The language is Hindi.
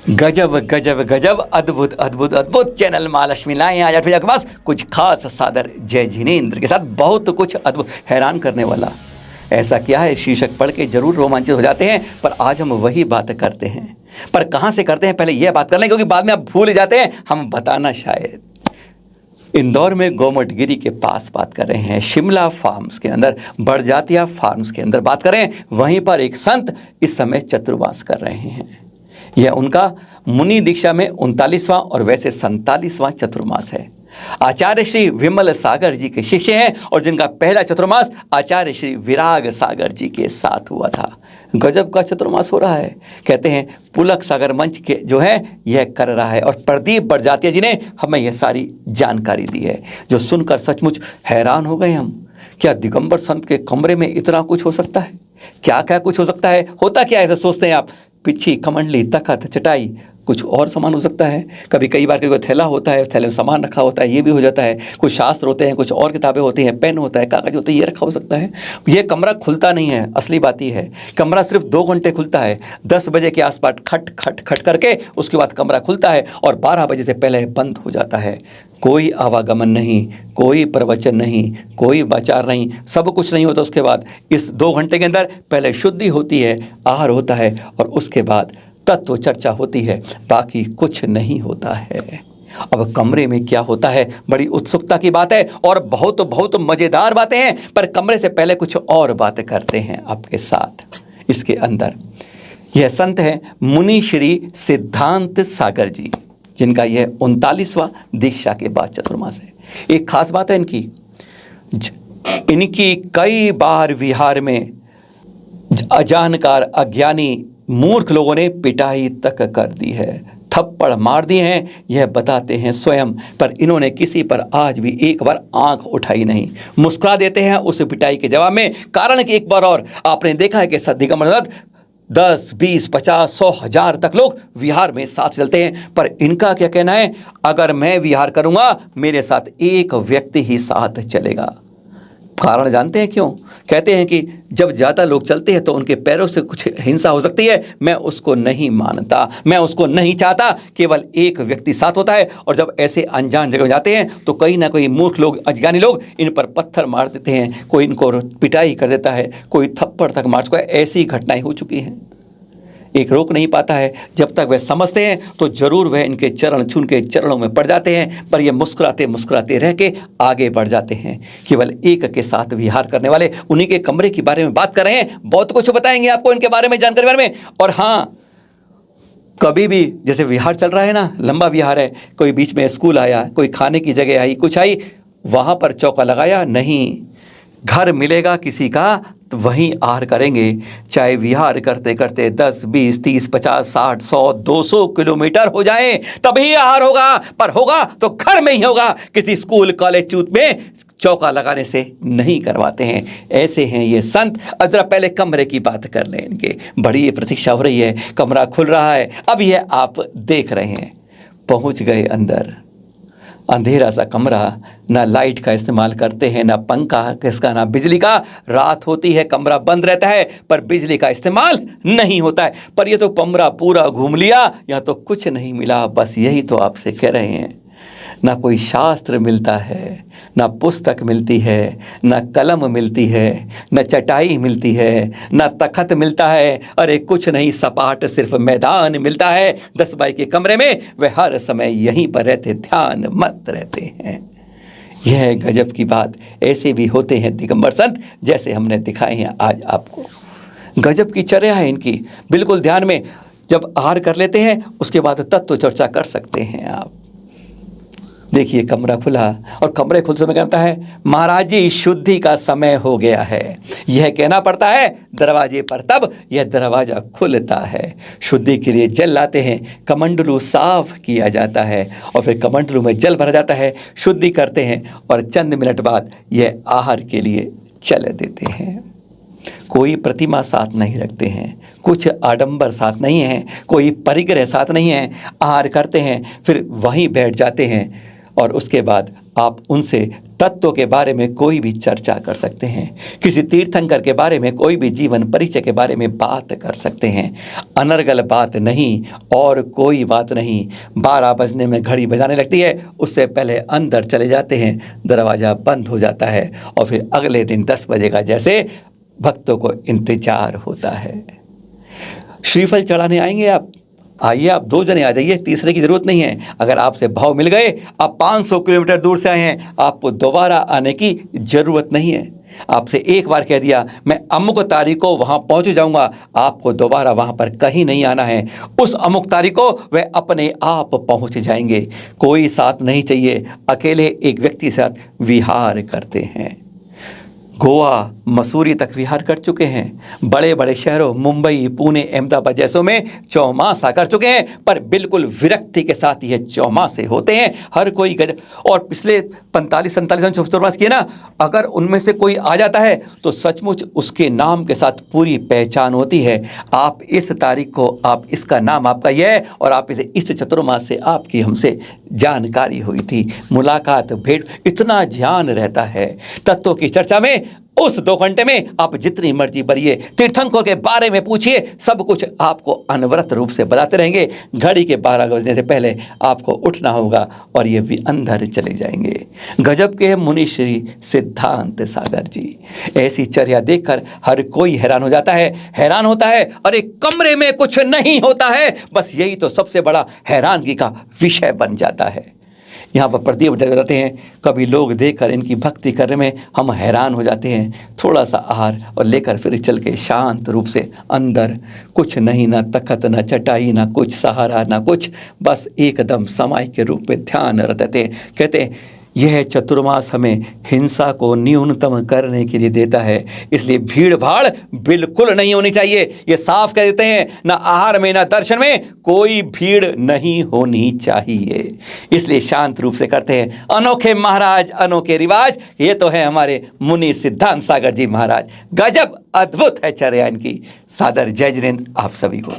गजब गजब गजब, अद्भुत अद्भुत अद्भुत। चैनल महालक्ष्मी लाए हैं आज 8 बजे आपके पास कुछ खास सादर जय जिनेंद्र के साथ बहुत कुछ अद्भुत हैरान करने वाला। ऐसा क्या है, शीर्षक पढ़ के जरूर रोमांचित हो जाते हैं, पर आज हम वही बात करते हैं। पर कहाँ से करते हैं, पहले यह बात कर लें, क्योंकि बाद में आप भूल जाते हैं। हम बताना शायद इंदौर में गोमटगिरी के पास बात कर रहे हैं, शिमला फार्म्स के अंदर, बड़जातिया फार्म्स के अंदर बात करें। वहीं पर एक संत इस समय चतुर्वास कर रहे हैं। यह उनका मुनि दीक्षा में 39वां और वैसे 47वां चतुर्मास है। आचार्य श्री विमल सागर जी के शिष्य हैं और जिनका पहला चतुर्मास आचार्य श्री विराग सागर जी के साथ हुआ था। गजब का चतुर्मास हो रहा है। कहते हैं पुलक सागर मंच के जो है यह कर रहा है और प्रदीप बड़जातिया जी ने हमें यह सारी जानकारी दी है, जो सुनकर सचमुच हैरान हो गए हम। क्या दिगंबर संत के कमरे में इतना कुछ हो सकता है? क्या क्या कुछ हो सकता है? होता क्या है, ऐसा सोचते हैं आप? पिच्छी, कमंडली, तखत, चटाई, कुछ और सामान हो सकता है। कई बार कोई थैला होता है, थैले में सामान रखा होता है, ये भी हो जाता है। कुछ शास्त्र होते हैं, कुछ और किताबें होती हैं, पेन होता है, कागज होता है, ये रखा हो सकता है। ये कमरा खुलता नहीं है, असली बात ये है। कमरा सिर्फ 2 घंटे खुलता है। 10 बजे के आसपास खट खट खट करके उसके बाद कमरा खुलता है और 12 बजे से पहले बंद हो जाता है। कोई आवागमन नहीं, कोई प्रवचन नहीं, कोई वाचार नहीं, सब कुछ नहीं होता। उसके बाद इस 2 घंटे के अंदर पहले शुद्धि होती है, आहार होता है और उसके बाद तत्व चर्चा होती है, बाकी कुछ नहीं होता है। अब कमरे में क्या होता है, बड़ी उत्सुकता की बात है और बहुत बहुत मज़ेदार बातें हैं। पर कमरे से पहले कुछ और बातें करते हैं आपके साथ। इसके अंदर यह संत है मुनि श्री सिद्धांत सागर जी, जिनका यह 39वां दीक्षा के बाद चतुर्मास है। एक खास बात है इनकी कई बार विहार में अजानकार अज्ञानी मूर्ख लोगों ने पिटाई तक कर दी है, थप्पड़ मार दिए हैं, यह बताते हैं स्वयं। पर इन्होंने किसी पर आज भी एक बार आंख उठाई नहीं, मुस्कुरा देते हैं उस पिटाई के जवाब में। कारण कि एक बार और आपने देखा है कि दिगंबर 10, 20, 50, 100, 1000 तक लोग विहार में साथ चलते हैं। पर इनका क्या कहना है, अगर मैं विहार करूंगा मेरे साथ एक व्यक्ति ही साथ चलेगा। कारण जानते हैं क्यों? कहते हैं कि जब ज़्यादा लोग चलते हैं तो उनके पैरों से कुछ हिंसा हो सकती है। मैं उसको नहीं मानता, मैं उसको नहीं चाहता। केवल एक व्यक्ति साथ होता है और जब ऐसे अनजान जगह जाते हैं तो कहीं ना कहीं मूर्ख लोग, अज्ञानी लोग इन पर पत्थर मार देते हैं, कोई इनको पिटाई कर देता है, कोई थप्पड़ तक मार चुका है। ऐसी घटनाएं हो चुकी हैं। एक रोक नहीं पाता है। जब तक वह समझते हैं तो ज़रूर वह इनके चरण छून के चरणों में पड़ जाते हैं, पर ये मुस्कुराते मुस्कुराते रह के आगे बढ़ जाते हैं। केवल एक के साथ विहार करने वाले उन्हीं के कमरे के बारे में बात कर रहे हैं। बहुत कुछ बताएंगे आपको इनके बारे में, जानकारी बारे में। और हाँ, कभी भी जैसे विहार चल रहा है ना, लंबा विहार है, कोई बीच में स्कूल आया, कोई खाने की जगह आई, कुछ आई, वहाँ पर चौका लगाया नहीं। घर मिलेगा किसी का तो वहीं आहार करेंगे। चाहे विहार करते करते 10, 20, 30, 50, 60, 100, 200 किलोमीटर हो जाए तभी आहार होगा, पर होगा तो घर में ही होगा। किसी स्कूल कॉलेज चूत में चौका लगाने से नहीं करवाते हैं। ऐसे हैं ये संत। अब जरा पहले कमरे की बात कर लें इनके। बड़ी प्रतीक्षा हो रही है, कमरा खुल रहा है, अब यह आप देख रहे हैं। पहुंच गए अंदर। अंधेरा सा कमरा, ना लाइट का इस्तेमाल करते हैं, ना पंखा किसका, ना बिजली का। रात होती है, कमरा बंद रहता है, पर बिजली का इस्तेमाल नहीं होता है। पर ये तो कमरा पूरा घूम लिया, यहाँ तो कुछ नहीं मिला। बस यही तो आपसे कह रहे हैं। ना कोई शास्त्र मिलता है, ना पुस्तक मिलती है, ना कलम मिलती है, ना चटाई मिलती है, ना तखत मिलता है। अरे कुछ नहीं, सपाट सिर्फ मैदान मिलता है। 10 बाई के कमरे में वे हर समय यहीं पर रहते, ध्यान मत रहते हैं। यह गजब की बात। ऐसे भी होते हैं दिगंबर संत, जैसे हमने दिखाए हैं आज आपको। गजब की चर्या है इनकी। बिल्कुल ध्यान में जब आहार कर लेते हैं उसके बाद तत्व चर्चा कर सकते हैं आप। देखिए कमरा खुला और कमरे खुल समय कहता है, महाराज जी शुद्धि का समय हो गया है। यह कहना पड़ता है दरवाजे पर, तब यह दरवाज़ा खुलता है। शुद्धि के लिए जल लाते हैं, कमंडलू साफ किया जाता है और फिर कमंडलू में जल भरा जाता है, शुद्धि करते हैं और चंद मिनट बाद यह आहार के लिए चल देते हैं। कोई प्रतिमा साथ नहीं रखते हैं, कुछ आडंबर साथ नहीं है, कोई परिग्रह साथ नहीं है। आहार करते हैं, फिर वहीं बैठ जाते हैं और उसके बाद आप उनसे तत्व के बारे में कोई भी चर्चा कर सकते हैं, किसी तीर्थंकर के बारे में कोई भी जीवन परिचय के बारे में बात कर सकते हैं। अनर्गल बात नहीं और कोई बात नहीं। 12 बजने में घड़ी बजाने लगती है, उससे पहले अंदर चले जाते हैं, दरवाज़ा बंद हो जाता है और फिर अगले दिन 10 बजेगा जैसे भक्तों को इंतजार होता है। श्रीफल चढ़ाने आएंगे आप, आइए, आप 2 जने आ जाइए, तीसरे की ज़रूरत नहीं है। अगर आपसे भाव मिल गए, आप 500 किलोमीटर दूर से आए हैं, आपको दोबारा आने की ज़रूरत नहीं है। आपसे एक बार कह दिया मैं अमुक तारीख को वहाँ पहुँच जाऊँगा, आपको दोबारा वहाँ पर कहीं नहीं आना है। उस अमुक तारीख को वह अपने आप पहुँच जाएंगे। कोई साथ नहीं चाहिए, अकेले एक व्यक्ति के साथ विहार करते हैं। गोवा, मसूरी तक विहार कर चुके हैं। बड़े बड़े शहरों मुंबई, पुणे, अहमदाबाद जैसों में चौमासा कर चुके हैं, पर बिल्कुल विरक्ति के साथ ये चौमासे होते हैं। हर कोई गजब, और पिछले 45-47 चतुर्मास किए ना, अगर उनमें से कोई आ जाता है तो सचमुच उसके नाम के साथ पूरी पहचान होती है। आप इस तारीख को, आप इसका नाम आपका यह है और आप इस चतुर्मास से आपकी हमसे जानकारी हुई थी, मुलाकात, भेंट, इतना ध्यान रहता है। तत्वों की चर्चा में उस 2 घंटे में आप जितनी मर्जी भरिए, तीर्थंकर के बारे में पूछिए, सब कुछ आपको अनवरत रूप से बताते रहेंगे। घड़ी के 12 बजने से पहले आपको उठना होगा और ये भी अंदर चले जाएंगे। गजब के मुनि श्री सिद्धांत सागर जी। ऐसी चर्या देखकर हर कोई हैरान हो जाता है, हैरान होता है, अरे कमरे में कुछ नहीं होता है, बस यही तो सबसे बड़ा हैरानगी का विषय बन जाता है। यहाँ पर प्रदीप जलाते हैं, कभी लोग देखकर इनकी भक्ति करने में हम हैरान हो जाते हैं। थोड़ा सा आहार और लेकर फिर चल के शांत रूप से अंदर, कुछ नहीं, ना तखत, ना चटाई, ना कुछ सहारा, ना कुछ, बस एकदम समाय के रूप में ध्यान रहते हैं। कहते हैं यह चतुर्मास हमें हिंसा को न्यूनतम करने के लिए देता है, इसलिए भीड़ भाड़ बिल्कुल नहीं होनी चाहिए। ये साफ कह देते हैं, ना आहार में ना दर्शन में कोई भीड़ नहीं होनी चाहिए। इसलिए शांत रूप से करते हैं। अनोखे महाराज, अनोखे रिवाज, ये तो है हमारे मुनि सिद्धांत सागर जी महाराज। गजब अद्भुत है चर्या इनकी। सादर जय जिनेंद्र आप सभी को।